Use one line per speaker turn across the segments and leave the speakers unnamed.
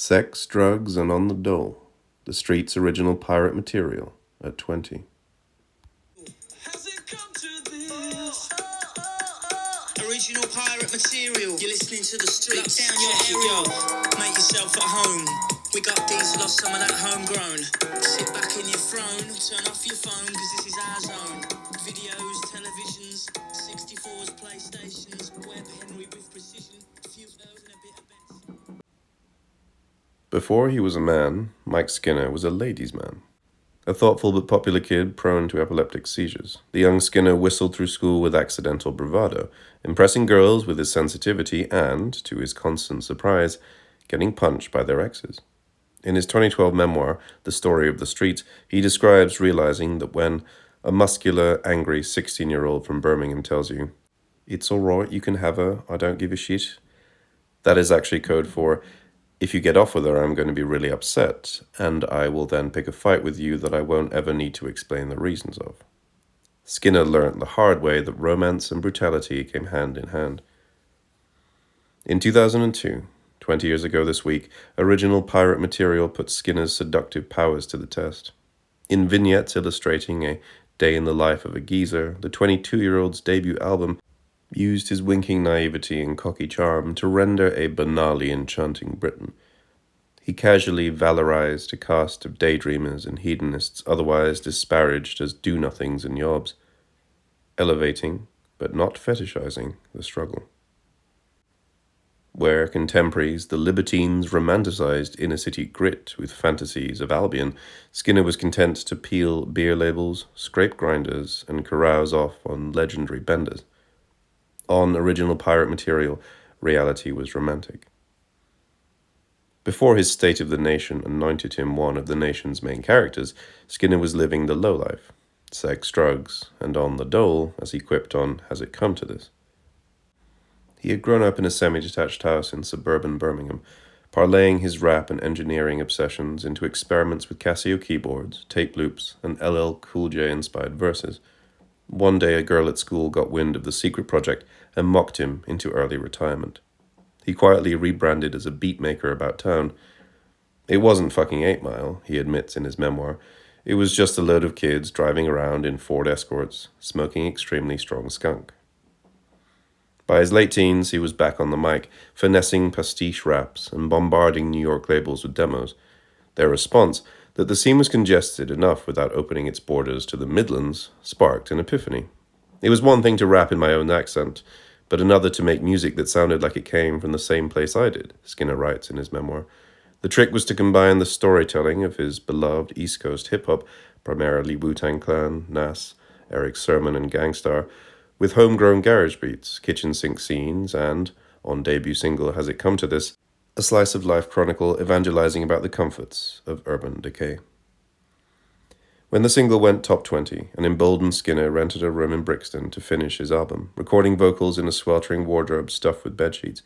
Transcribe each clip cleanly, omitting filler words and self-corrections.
Sex, drugs, and on the dole. The street's original pirate material at 20.
Has it come to this? Original pirate material. You're listening to the streets. Lock down your area. Make yourself at home. We got Dizzee, lost some of that homegrown. Sit back in your throne. Turn off your phone, cause this is our zone. Videos, televisions, 64s, PlayStations, Web Henry with precision. A few O's and a bit of Benz.
Before he was a man, Mike Skinner was a ladies' man. A thoughtful but popular kid prone to epileptic seizures, the young Skinner whistled through school with accidental bravado, impressing girls with his sensitivity and, to his constant surprise, getting punched by their exes. In his 2012 memoir, The Story of the Streets, he describes realizing that when a muscular, angry 16-year-old from Birmingham tells you, "It's all right, you can have her, I don't give a shit," that is actually code for, "If you get off with her, I'm going to be really upset, and I will then pick a fight with you that I won't ever need to explain the reasons of." Skinner learnt the hard way that romance and brutality came hand in hand. In 2002, 20 years ago this week, original pirate material put Skinner's seductive powers to the test. In vignettes illustrating a day in the life of a geezer, the 22-year-old's debut album used his winking naivety and cocky charm to render a banally enchanting Britain. He casually valorized a caste of daydreamers and hedonists otherwise disparaged as do-nothings and yobs, elevating, but not fetishizing, the struggle. Where contemporaries, the Libertines, romanticized inner-city grit with fantasies of Albion, Skinner was content to peel beer labels, scrape grinders, and carouse off on legendary benders. On original pirate material, reality was romantic. Before his State of the Nation anointed him one of the nation's main characters, Skinner was living the low life. Sex, drugs, and on the dole, as he quipped on Has It Come to This? He had grown up in a semi-detached house in suburban Birmingham, parlaying his rap and engineering obsessions into experiments with Casio keyboards, tape loops, and LL Cool J-inspired verses. One day a girl at school got wind of the secret project and mocked him into early retirement. He quietly rebranded as a beatmaker about town. It wasn't fucking 8 Mile, he admits in his memoir. It was just a load of kids driving around in Ford Escorts, smoking extremely strong skunk. By his late teens, he was back on the mic, finessing pastiche raps and bombarding New York labels with demos. Their response, that the scene was congested enough without opening its borders to the Midlands, sparked an epiphany. It was one thing to rap in my own accent, but another to make music that sounded like it came from the same place I did, Skinner writes in his memoir. The trick was to combine the storytelling of his beloved East Coast hip-hop, primarily Wu-Tang Clan, Nas, Erick Sermon, and Gang Starr, with homegrown garage beats, kitchen sink scenes, and, on debut single Has It Come to This, a slice-of-life chronicle evangelizing about the comforts of urban decay. When the single went top 20, an emboldened Skinner rented a room in Brixton to finish his album, recording vocals in a sweltering wardrobe stuffed with bedsheets.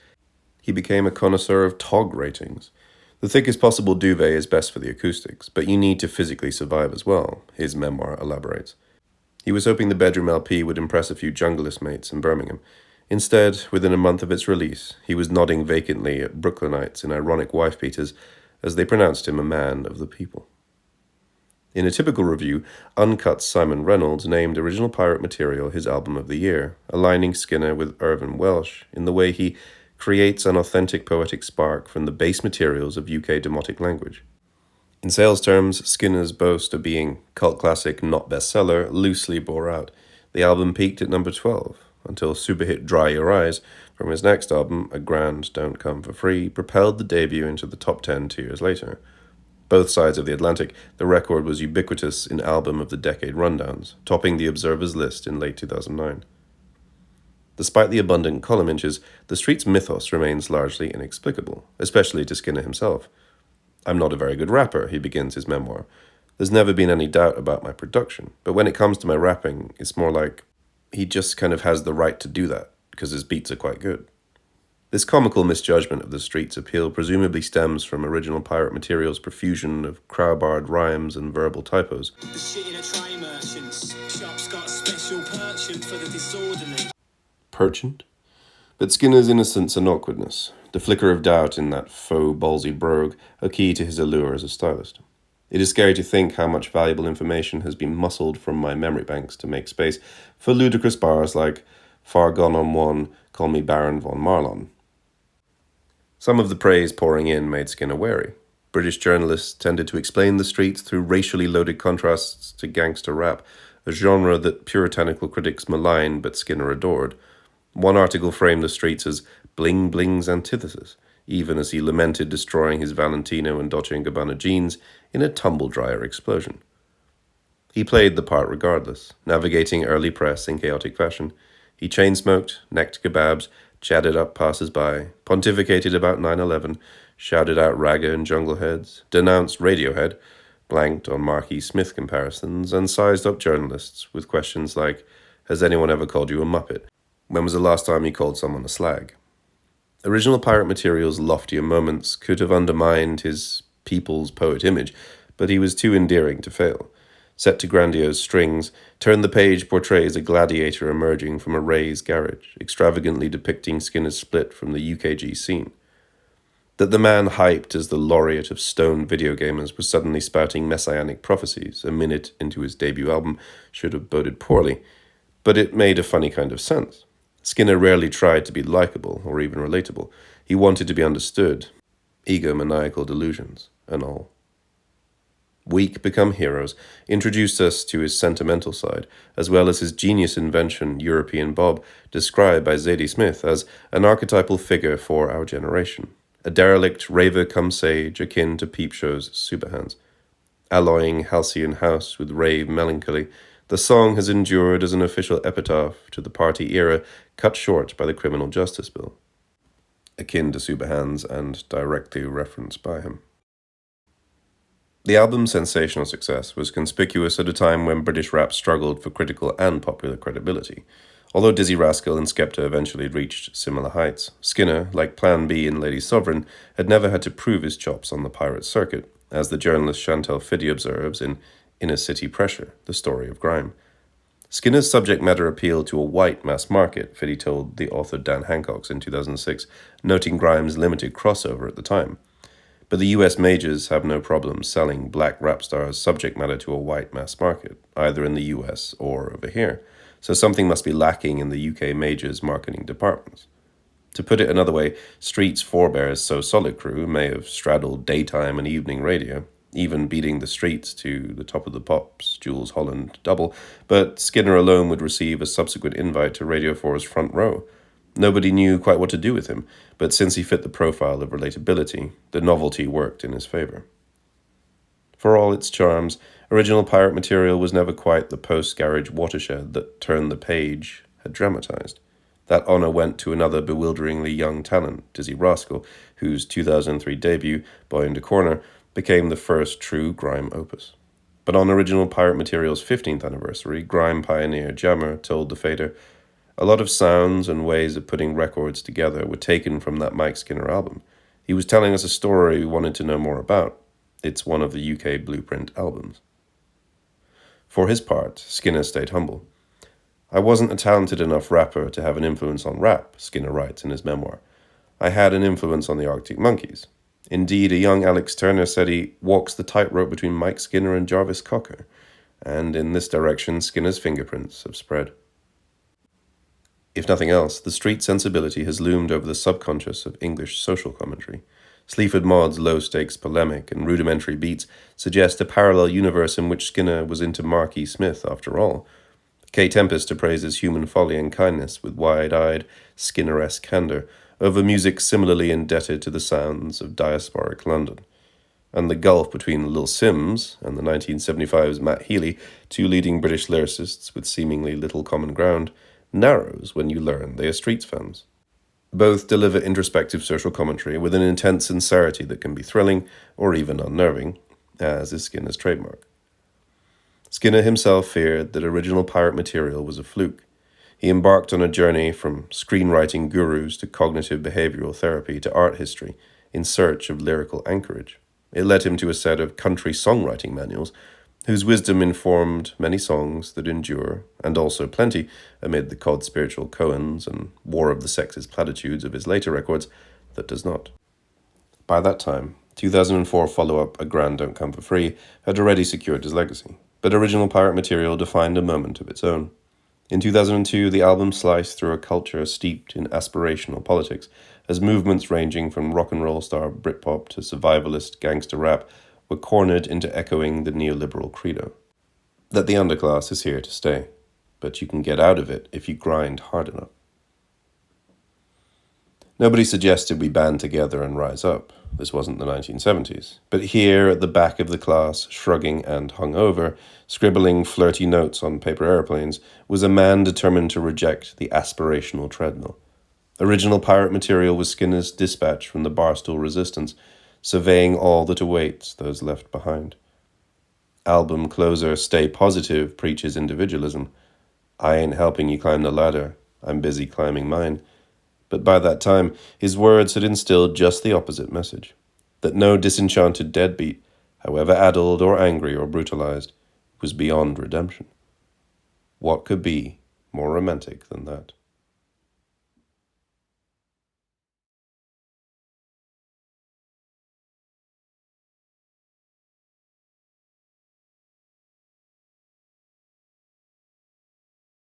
He became a connoisseur of TOG ratings. The thickest possible duvet is best for the acoustics, but you need to physically survive as well, his memoir elaborates. He was hoping the bedroom LP would impress a few junglist mates in Birmingham. Instead, within a month of its release, he was nodding vacantly at Brooklynites in ironic wife-beaters as they pronounced him a man of the people. In a typical review, Uncut's Simon Reynolds named Original Pirate Material his album of the year, aligning Skinner with Irvine Welsh in the way he creates an authentic poetic spark from the base materials of UK demotic language. In sales terms, Skinner's boast of being cult classic, not bestseller, loosely bore out. The album peaked at number 12, until super hit Dry Your Eyes from his next album, A Grand Don't Come for Free, propelled the debut into the top 10 2 years later. Both sides of the Atlantic, the record was ubiquitous in Album of the Decade rundowns, topping the Observer's list in late 2009. Despite the abundant column inches, the street's mythos remains largely inexplicable, especially to Skinner himself. "I'm not a very good rapper," he begins his memoir. "There's never been any doubt about my production, but when it comes to my rapping, it's more like he just kind of has the right to do that, because his beats are quite good." This comical misjudgment of the street's appeal presumably stems from original pirate material's profusion of crowbarred rhymes and verbal typos.
The shit in a tray merchants. Shop's got a special perchant for the disorderly.
Perchant? But Skinner's innocence and awkwardness, the flicker of doubt in that faux ballsy brogue, are key to his allure as a stylist. It is scary to think how much valuable information has been muscled from my memory banks to make space for ludicrous bars like "Far gone on one, call me Baron von Marlon." Some of the praise pouring in made Skinner wary. British journalists tended to explain the streets through racially loaded contrasts to gangster rap, a genre that puritanical critics maligned but Skinner adored. One article framed the streets as Bling Bling's antithesis, even as he lamented destroying his Valentino and Dolce & Gabbana jeans in a tumble-dryer explosion. He played the part regardless, navigating early press in chaotic fashion. He chain-smoked, necked kebabs, chatted up passers-by, pontificated about 9/11, shouted out ragga and jungle heads, denounced Radiohead, blanked on Marquis Smith comparisons, and sized up journalists with questions like, "Has anyone ever called you a muppet? When was the last time you called someone a slag?" Original Pirate Material's loftier moments could have undermined his people's poet image, but he was too endearing to fail. Set to grandiose strings, Turn the Page portrays a gladiator emerging from a Ray's garage, extravagantly depicting Skinner's split from the UKG scene. That the man hyped as the laureate of stoned video gamers was suddenly spouting messianic prophecies a minute into his debut album should have boded poorly, but it made a funny kind of sense. Skinner rarely tried to be likable or even relatable. He wanted to be understood. Egomaniacal delusions and all. Weak Become Heroes introduced us to his sentimental side, as well as his genius invention, European Bob, described by Zadie Smith as an archetypal figure for our generation. A derelict raver come sage akin to Peep Show's Superhands. Alloying halcyon house with rave melancholy, the song has endured as an official epitaph to the party era cut short by the Criminal Justice Bill, akin to Superhands and directly referenced by him. The album's sensational success was conspicuous at a time when British rap struggled for critical and popular credibility. Although Dizzee Rascal and Skepta eventually reached similar heights, Skinner, like Plan B in Lady Sovereign, had never had to prove his chops on the pirate circuit, as the journalist Chantelle Fiddy observes in Inner City Pressure, The Story of Grime. Skinner's subject matter appealed to a white mass market, Fiddy told the author Dan Hancox in 2006, noting Grime's limited crossover at the time. But the US majors have no problem selling black rap stars' subject matter to a white mass market, either in the US or over here, so something must be lacking in the UK majors' marketing departments. To put it another way, Street's forebears So Solid crew may have straddled daytime and evening radio, even beating the Streets to the Top of the Pops, Jools Holland double, but Skinner alone would receive a subsequent invite to Radio 4's front row. Nobody knew quite what to do with him, but since he fit the profile of relatability, the novelty worked in his favor. For all its charms, Original Pirate Material was never quite the post-garage watershed that Turn the Page had dramatized. That honor went to another bewilderingly young talent, Dizzee Rascal, whose 2003 debut, Boy in the Corner, became the first true grime opus. But on Original Pirate Material's 15th anniversary, grime pioneer Jammer told the Fader, "A lot of sounds and ways of putting records together were taken from that Mike Skinner album. He was telling us a story we wanted to know more about. It's one of the UK Blueprint albums." For his part, Skinner stayed humble. "I wasn't a talented enough rapper to have an influence on rap," Skinner writes in his memoir. "I had an influence on the Arctic Monkeys. Indeed, a young Alex Turner said he walks the tightrope between Mike Skinner and Jarvis Cocker, and in this direction Skinner's fingerprints have spread." If nothing else, the street sensibility has loomed over the subconscious of English social commentary. Sleaford Mods' low-stakes polemic and rudimentary beats suggest a parallel universe in which Skinner was into Marquis Smith after all. Kae Tempest appraises human folly and kindness with wide-eyed, Skinner-esque candor over music similarly indebted to the sounds of diasporic London. And the gulf between Lil Simz and the 1975's Matt Healy, two leading British lyricists with seemingly little common ground, narrows when you learn they are Streets fans. Both deliver introspective social commentary with an intense sincerity that can be thrilling or even unnerving, as is Skinner's trademark. Skinner himself feared that Original Pirate Material was a fluke. He embarked on a journey from screenwriting gurus to cognitive behavioral therapy to art history in search of lyrical anchorage. It led him to a set of country songwriting manuals, whose wisdom informed many songs that endure, and also plenty, amid the cod spiritual koans and war of the sexes platitudes of his later records, that does not. By that time, 2004 follow-up A Grand Don't Come For Free had already secured his legacy, but original pirate material defined a moment of its own. In 2002, the album sliced through a culture steeped in aspirational politics, as movements ranging from rock and roll star Britpop to survivalist gangster rap were cornered into echoing the neoliberal credo that the underclass is here to stay, but you can get out of it if you grind hard enough. Nobody suggested we band together and rise up. This wasn't the 1970s. But here, at the back of the class, shrugging and hungover, scribbling flirty notes on paper airplanes, was a man determined to reject the aspirational treadmill. Original pirate material was Skinner's dispatch from the Barstool Resistance, surveying all that awaits those left behind. Album closer Stay Positive preaches individualism. I ain't helping you climb the ladder. I'm busy climbing mine. But by that time, his words had instilled just the opposite message, that no disenchanted deadbeat, however addled or angry or brutalized, was beyond redemption. What could be more romantic than that?